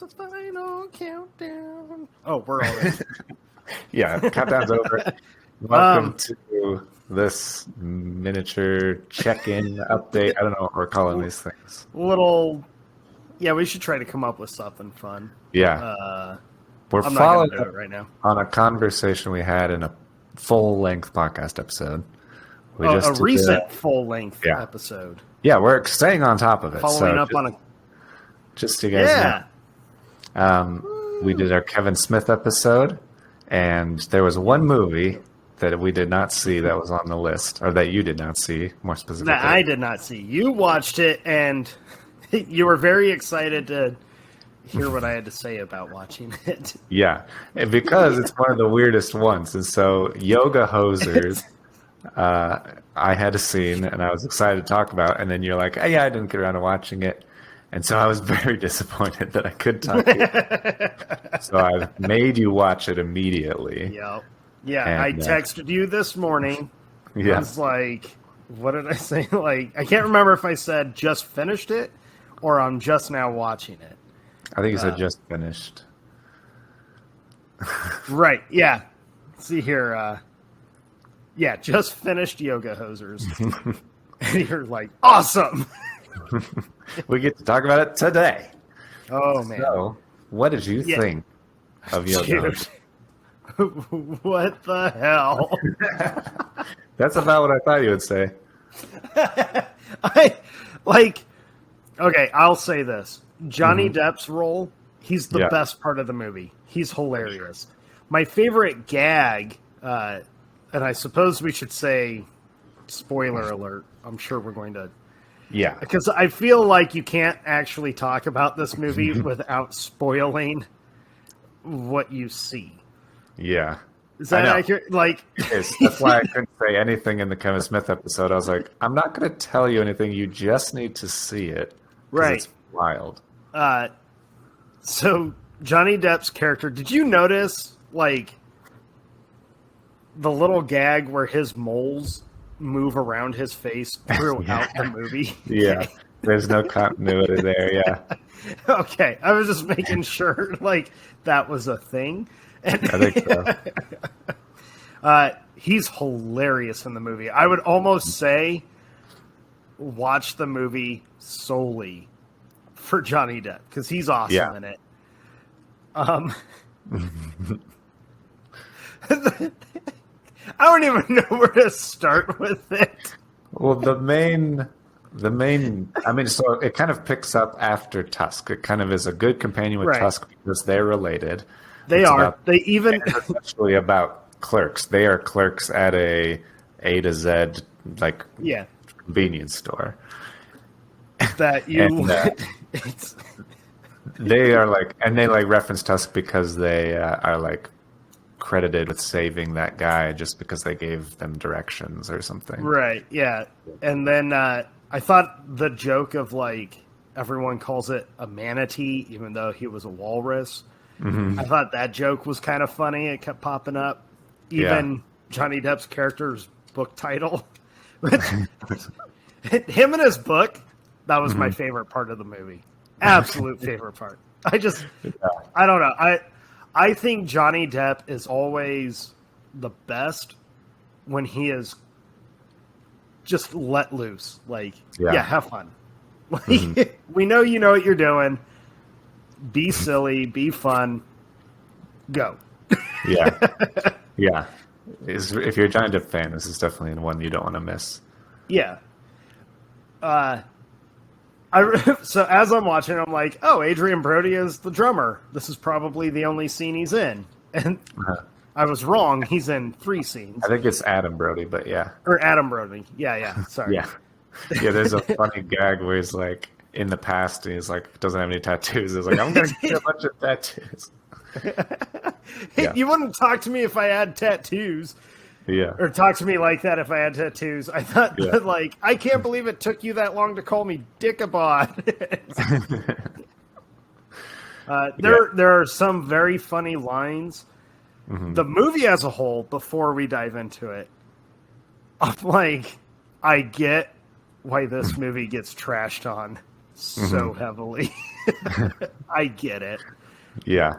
The final countdown. Oh, we're all in. Yeah, countdown's over. Welcome to this miniature check-in update. I don't know what we're calling these things. Yeah, we should try to come up with something fun. Yeah. We're I'm following not gonna do it right now. on a conversation we had in a full-length podcast episode. A recent full-length episode. Yeah, we're staying on top of it. Following up on a... Just so you guys know. We did our Kevin Smith episode, and there was one movie that we did not see that was on the list, or that you did not see, more specifically. That I did not see. You watched it, and you were very excited to hear what I had to say about watching it. Yeah, because it's one of the weirdest ones. And so, Yoga Hosers, I had a scene, and I was excited to talk about, and then you're like, hey, I didn't get around to watching it. And so I was very disappointed that I couldn't talk to you. So I made you watch it immediately. Yep. Yeah, and I texted you this morning. Yeah. I was like, what did I say? Like, I can't remember if I said just finished it or I'm just now watching it. I think you said just finished. Right, yeah. See here. Yeah, just finished Yoga Hosers. And you're like, awesome! We get to talk about it today. Oh, man. So, what did you think of Yoga? What the hell? That's about what I thought you would say. Okay, I'll say this. Johnny Depp's role, he's the best part of the movie. He's hilarious. My favorite gag, and I suppose we should say, spoiler alert, I'm sure we're going to... Yeah. Because I feel like you can't actually talk about this movie without spoiling what you see. Yeah. Is that accurate? Like, that's why I couldn't say anything in the Kevin Smith episode. I was like, I'm not going to tell you anything. You just need to see it. Right. It's wild. So, Johnny Depp's character, did you notice, like, the little gag where his moles move around his face throughout the movie? Yeah. There's no continuity there, yeah. Okay. I was just making sure, like, that was a thing. And I think so. He's hilarious in the movie. I would almost say watch the movie solely for Johnny Depp because he's awesome in it. I don't even know where to start with it. Well, the main, I mean, so it kind of picks up after Tusk. It kind of is a good companion with Tusk because they're related. They are. It's actually about clerks. They are clerks at a to Z, like, convenience store. That you... they are like, and they like reference Tusk because they are like credited with saving that guy just because they gave them directions or something. Right, yeah. And then I thought the joke of like everyone calls it a manatee even though he was a walrus. I thought that joke was kind of funny. It kept popping up. Even Johnny Depp's character's book title. Him and his book, that was my favorite part of the movie. Absolute favorite part. I don't know. I think Johnny Depp is always the best when he is just let loose. Like, have fun. Like, we know you know what you're doing. Be silly, be fun, go. Yeah. If you're a Johnny Depp fan, this is definitely the one you don't want to miss. Yeah. So as I'm watching, I'm like, oh, Adrian Brody is the drummer. This is probably the only scene he's in. And I was wrong. He's in 3 scenes. I think it's Adam Brody, but yeah. Or Adam Brody. Yeah. Sorry. Yeah, there's a funny gag where he's like, in the past, and he's like, doesn't have any tattoos. He's like, I'm going to get a bunch of tattoos. Hey, you wouldn't talk to me if I had tattoos. Yeah. Or talk to me like that if I had tattoos. I thought, like, I can't believe it took you that long to call me Dickabod. There are some very funny lines. The movie as a whole, before we dive into it, I'm like, I get why this movie gets trashed on so heavily. I get it. Yeah.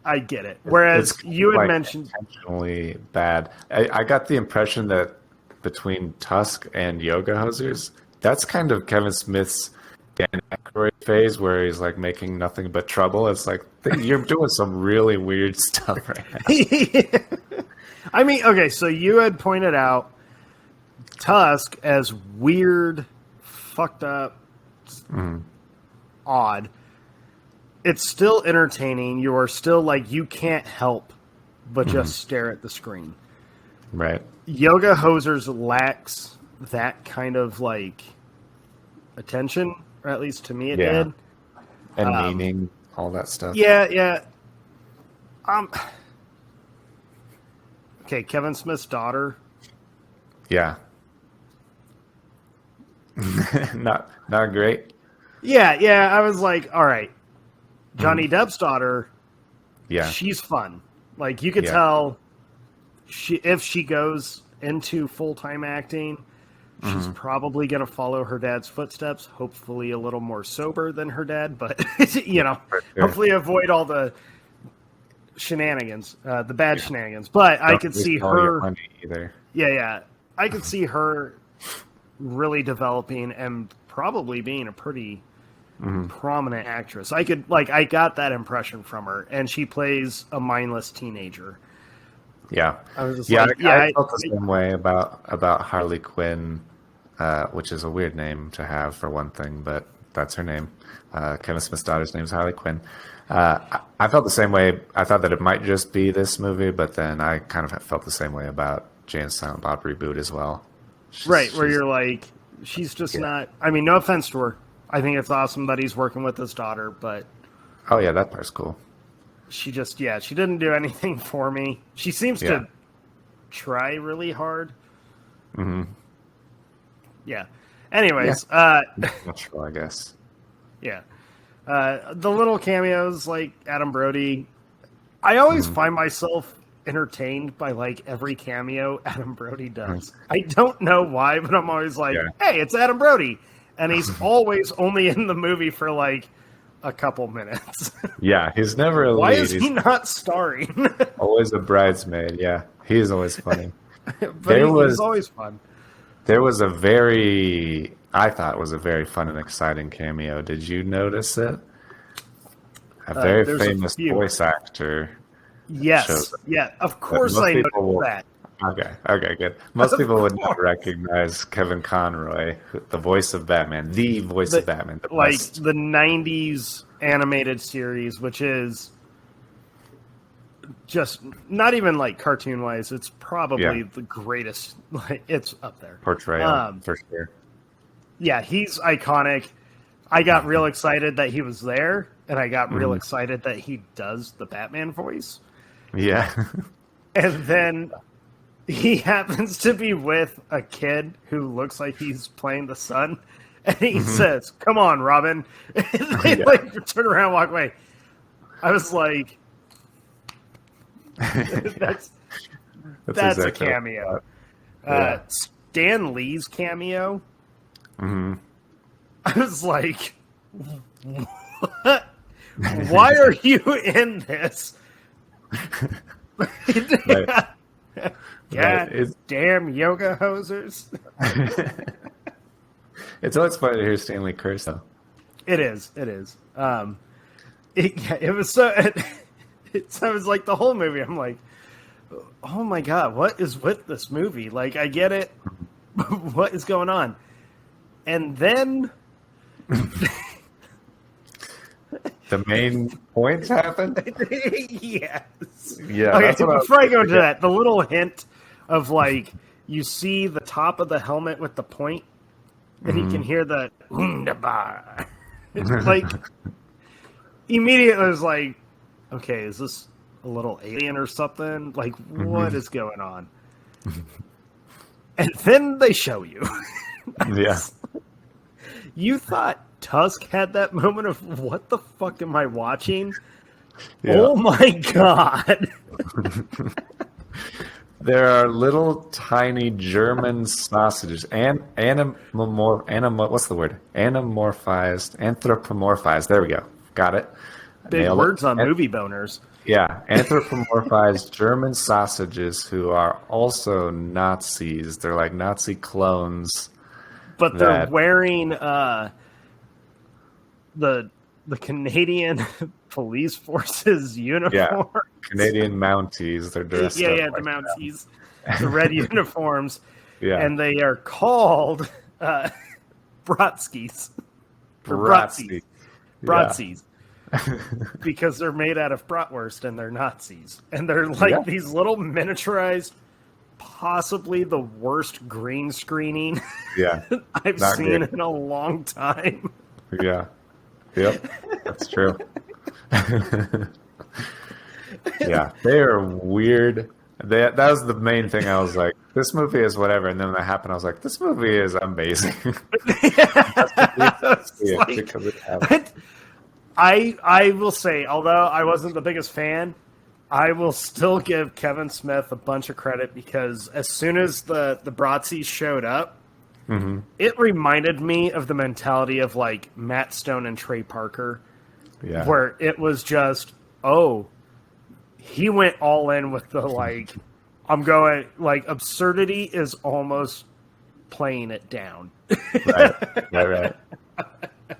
I get it. Whereas It's you had like mentioned, intentionally bad. I got the impression that between Tusk and Yoga Hosers, that's kind of Kevin Smith's Dan Aykroyd phase where he's like making nothing but trouble. It's like you're doing some really weird stuff right now. I mean, okay, so you had pointed out Tusk as weird, fucked up, odd. It's still entertaining. You are still like, you can't help but just stare at the screen. Right. Yoga Hosers lacks that kind of like attention, or at least to me it did. And meaning, all that stuff. Yeah. Okay, Kevin Smith's daughter. Yeah. not great. Yeah. I was like, all right. Johnny Depp's daughter, Yeah. she's fun. Like, you could tell if she goes into full-time acting, she's probably going to follow her dad's footsteps, hopefully a little more sober than her dad, but, hopefully avoid all the shenanigans, the bad shenanigans. But I could see her... Either. Yeah. I could see her really developing and probably being a pretty... prominent actress. I got that impression from her, and she plays a mindless teenager. Yeah, I was just I felt the same way about Harley Quinn, which is a weird name to have for one thing, but that's her name. Kevin Smith's daughter's name is Harley Quinn. I felt the same way. I thought that it might just be this movie, but then I kind of felt the same way about Jay and Silent Bob reboot as well. Where you're like, she's just not. I mean, no offense to her. I think it's awesome that he's working with his daughter, but... Oh, yeah, that part's cool. She just, she didn't do anything for me. She seems to try really hard. Yeah. Anyways. Natural, I guess. Yeah. The little cameos, like Adam Brody. I always find myself entertained by, like, every cameo Adam Brody does. I don't know why, but I'm always like, hey, it's Adam Brody. And he's always only in the movie for like a couple minutes. Yeah, he's never a lead. Why is he not starring? Always a bridesmaid. Yeah, he's always funny. But he's always fun. There was I thought it was a very fun and exciting cameo. Did you notice it? A very famous voice actor. Yes. Yeah, of course I know that. Okay, good. Most people would not recognize Kevin Conroy, the voice of Batman, the voice of Batman. The 90s animated series, which is just not even like cartoon-wise, it's probably the greatest. It's up there. Portrayal, for sure. Yeah, he's iconic. I got real excited that he was there, and I got real excited that he does the Batman voice. Yeah. And then... he happens to be with a kid who looks like he's playing the son, and he says, "Come on, Robin." And they turn around and walk away. I was like, that's exactly a cameo. Stan Lee's cameo. I was like, what? Why are you in this? Damn Yoga Hosers. It's always funny to hear Stanley curse, though. It is. It was so... I was like, the whole movie, I'm like, oh my God, what is with this movie? Like, I get it. What is going on? And then... the main points happen? Yes. Yeah. Okay, before I go into that, the little hint of, like, you see the top of the helmet with the point, and you can hear the wunderbar. Like, immediately I was like, okay, is this a little alien or something? Like, what is going on? And then they show you. Yeah. You thought Tusk had that moment of, what the fuck am I watching? Yeah. Oh my God. There are little tiny German sausages and what's the word? Anthropomorphized. There we go. Got it. Big Nailed words it. on movie boners. Yeah, anthropomorphized German sausages who are also Nazis. They're like Nazi clones. But they're That wearing the Canadian police forces uniform. Canadian Mounties. They're dressed up The like Mounties, the red uniforms, yeah. and they are called Brotskys. Brotskys. Brotzies. Because they're made out of bratwurst and they're Nazis. And they're like these little miniaturized, possibly the worst green screening I've seen in a long time. Yeah. Yep. That's true. Yeah. They are weird. That was the main thing. I was like, this movie is whatever. And then when that happened, I was like, this movie is amazing. I will say, although I wasn't the biggest fan, I will still give Kevin Smith a bunch of credit because as soon as the Brotzies showed up, it reminded me of the mentality of like Matt Stone and Trey Parker, where it was just, he went all in with the like, I'm going, like, absurdity is almost playing it down. Right.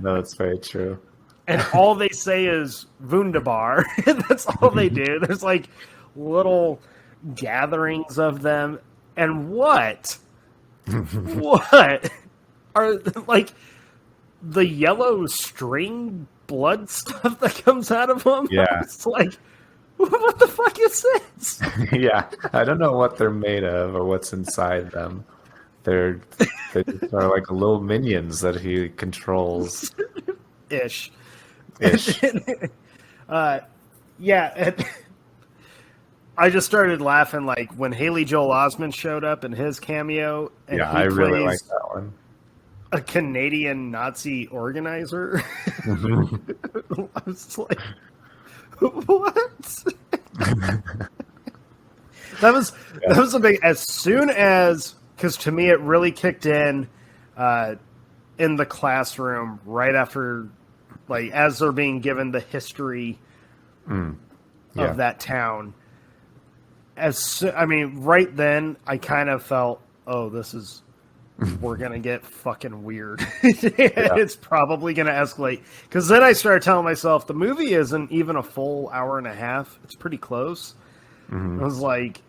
No, that's very true. And all they say is Wunderbar. That's all they do. There's like little gatherings of them. And what are like the yellow string blood stuff that comes out of them? Yeah. It's like, what the fuck is this? Yeah. I don't know what they're made of or what's inside them. They are like little minions that he controls. Ish. I just started laughing like when Haley Joel Osment showed up in his cameo. And I really like that one. A Canadian Nazi organizer. I was like, what? That was a big. As soon as, because to me it really kicked in the classroom right after. Like, as they're being given the history of that town. Right then, I kind of felt, we're going to get fucking weird. It's probably going to escalate. Because then I started telling myself, the movie isn't even a full hour and a half. It's pretty close. I was like,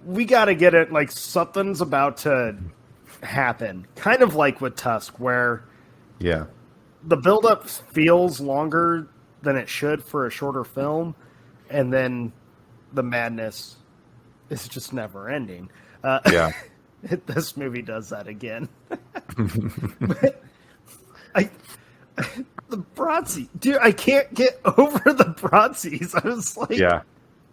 we got to get it, like, something's about to happen. Kind of like with Tusk, where... Yeah. The build-up feels longer than it should for a shorter film, and then the madness is just never ending. This movie does that again. The Bronzis, dude, I can't get over the Bronzis. I was like,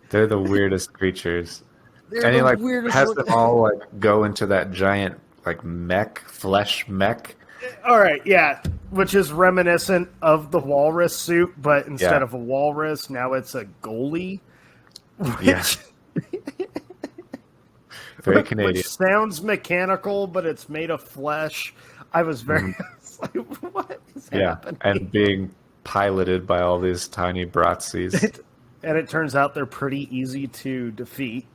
they're the weirdest creatures, and he like has them all like go into that giant like flesh mech. All right, which is reminiscent of the walrus suit, but instead of a walrus, now it's a goalie. Very Canadian. Which sounds mechanical, but it's made of flesh. I was very like, what is happening? And being piloted by all these tiny Brotzies. And it turns out they're pretty easy to defeat.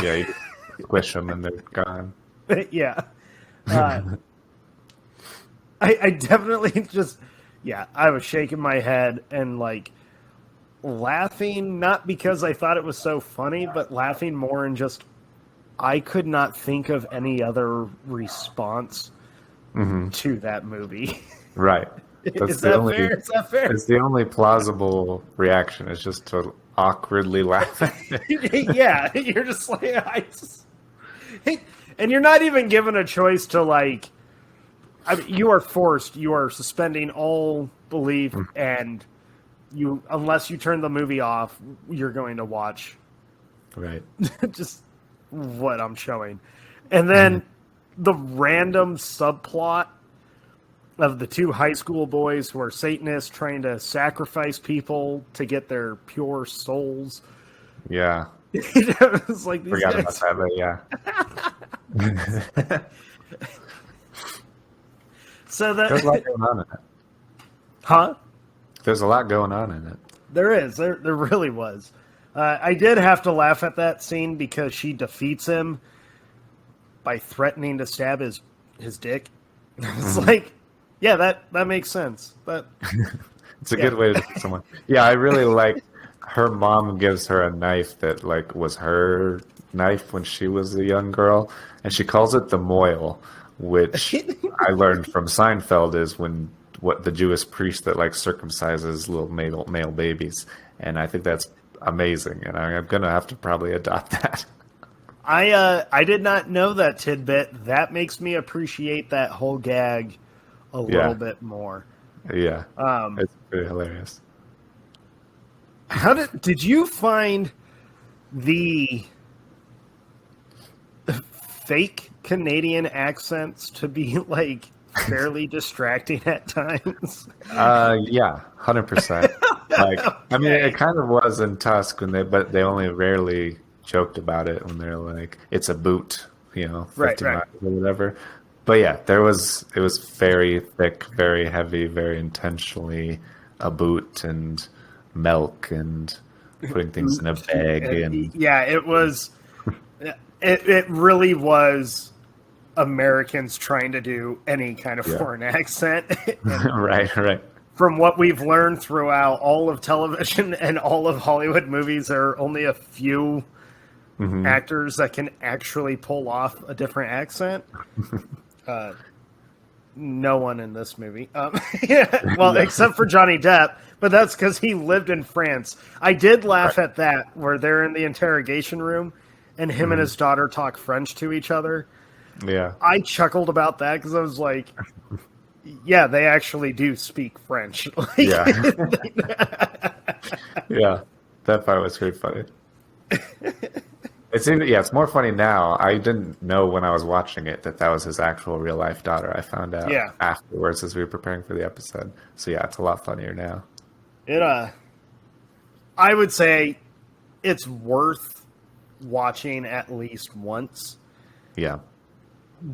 You squish them and they're gone. I definitely just, I was shaking my head and like laughing, not because I thought it was so funny, but laughing more and just, I could not think of any other response to that movie. Right. Is that fair? It's the only plausible reaction. It's just to awkwardly laugh at it. You're just like, and you're not even given a choice to like, you are suspending all belief, and unless you turn the movie off, you're going to watch just what I'm showing. And then the random subplot of the two high school boys who are Satanists trying to sacrifice people to get their pure souls. Yeah. It's like these Forgot guys. about that, but So that there's a lot going on in it. Huh? there's a lot going on in it. There is. There really was. I did have to laugh at that scene because she defeats him by threatening to stab his dick. It's like, yeah, that makes sense. But it's a good way to defeat someone. Yeah, I really like her mom gives her a knife that like was her knife when she was a young girl, and she calls it the Moyle, which I learned from Seinfeld is what the Jewish priest that like circumcises little male babies, and I think that's amazing, and I'm gonna have to probably adopt that. I did not know that tidbit. That makes me appreciate that whole gag a little bit more. Yeah, it's pretty hilarious. How did you find the fake Canadian accents to be like fairly distracting at times? Yeah, 100%. Like, I mean, it kind of was in Tusk but they only rarely joked about it when they're like, "It's a boot," 50 miles or whatever. But yeah, it was very thick, very heavy, very intentionally a boot and milk and putting things in a bag and yeah, it was. It really was Americans trying to do any kind of foreign accent. Right. From what we've learned throughout all of television and all of Hollywood movies, there are only a few actors that can actually pull off a different accent. No one in this movie. Except for Johnny Depp, but that's because he lived in France. I did laugh at that, where they're in the interrogation room, and him and his daughter talk French to each other. Yeah. I chuckled about that because I was like, yeah, they actually do speak French. Yeah. Yeah. That part was very funny. It's more funny now. I didn't know when I was watching it that was his actual real life daughter. I found out afterwards as we were preparing for the episode. So yeah, it's a lot funnier now. I would say it's worth watching at least once. Yeah.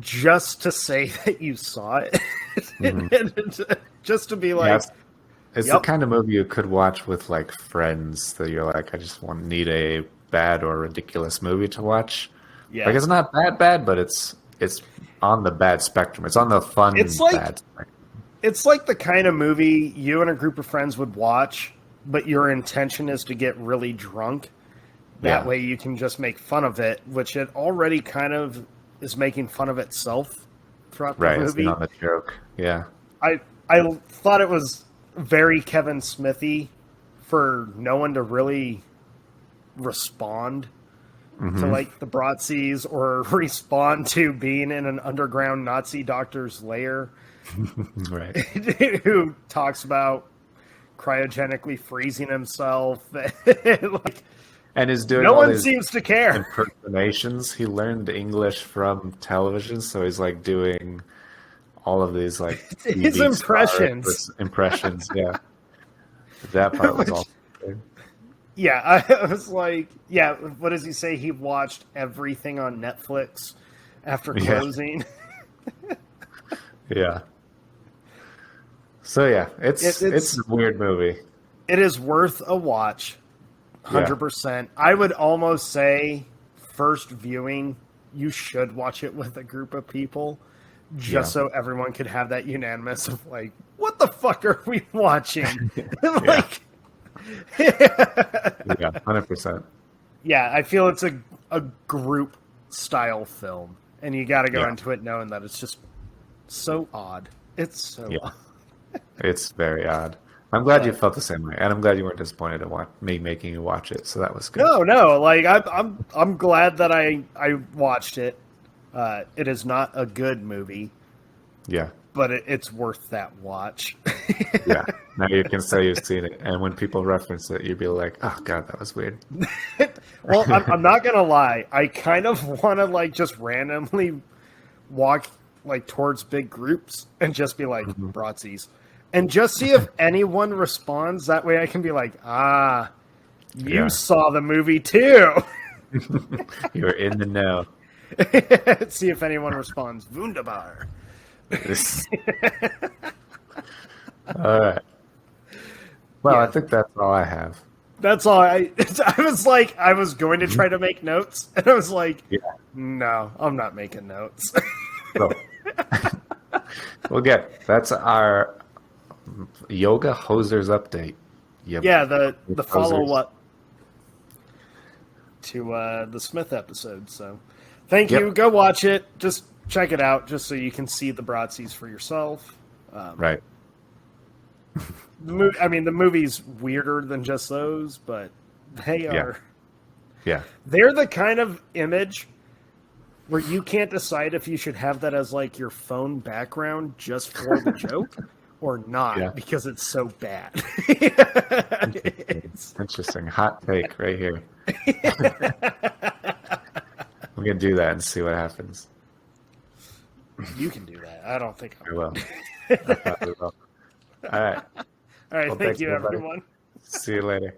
Just to say that you saw it. Just to be like... It's the kind of movie you could watch with like friends that you're like, I just need a bad or ridiculous movie to watch. Yeah. Like, it's not bad, but it's on the bad spectrum. It's on the fun bad spectrum. It's like the kind of movie you and a group of friends would watch, but your intention is to get really drunk. That way you can just make fun of it, which it already kind of is making fun of itself throughout the movie. It's not a joke. Yeah. I thought it was very Kevin Smithy for no one to really respond to like the Brotskys or respond to being in an underground Nazi doctor's lair. Right. Who talks about cryogenically freezing himself. And is doing no one seems to care. Impersonations. He learned English from television, so he's like doing all of these like his impressions. Yeah. That part was awesome. Yeah, I was like, what does he say? He watched everything on Netflix after closing. Yeah. So yeah, it's a weird movie. It is worth a watch, 100%. I would almost say first viewing, you should watch it with a group of people, just so everyone could have that unanimous of like, what the fuck are we watching? Like, yeah, 100%. Yeah, I feel it's a group style film, and you got to go into it knowing that it's just so odd. It's so odd. It's very odd. I'm glad you felt the same way, and I'm glad you weren't disappointed at me making you watch it. So that was good. No, like I'm glad that I watched it. It is not a good movie. Yeah. But it's worth that watch. Yeah. Now you can say you've seen it, and when people reference it, you'd be like, "Oh God, that was weird." Well, I'm not gonna lie. I kind of want to like just randomly walk like towards big groups and just be like Brotskys, and just see if anyone responds. That way, I can be like, you saw the movie too. You're in the know. See if anyone responds. Wunderbar. All right. Well, Yeah. I think that's all I have. That's all. I was going to try to make notes, and I was like, Yeah. no, I'm not making notes. So, that's our yoga hosers update. Yeah, the Hosers. follow-up to the Smith episode. So thank you. Go watch it. Just check it out just so you can see the Brotskys for yourself. Right. The movie's weirder than just those, but they are. Yeah. They're the kind of image where you can't decide if you should have that as like your phone background just for the joke or not because it's so bad. Interesting. Hot take right here. We're going to do that and see what happens. You can do that. I don't think I will. I probably will. All right. All right. Well, thank you, everybody. everyone. See you later.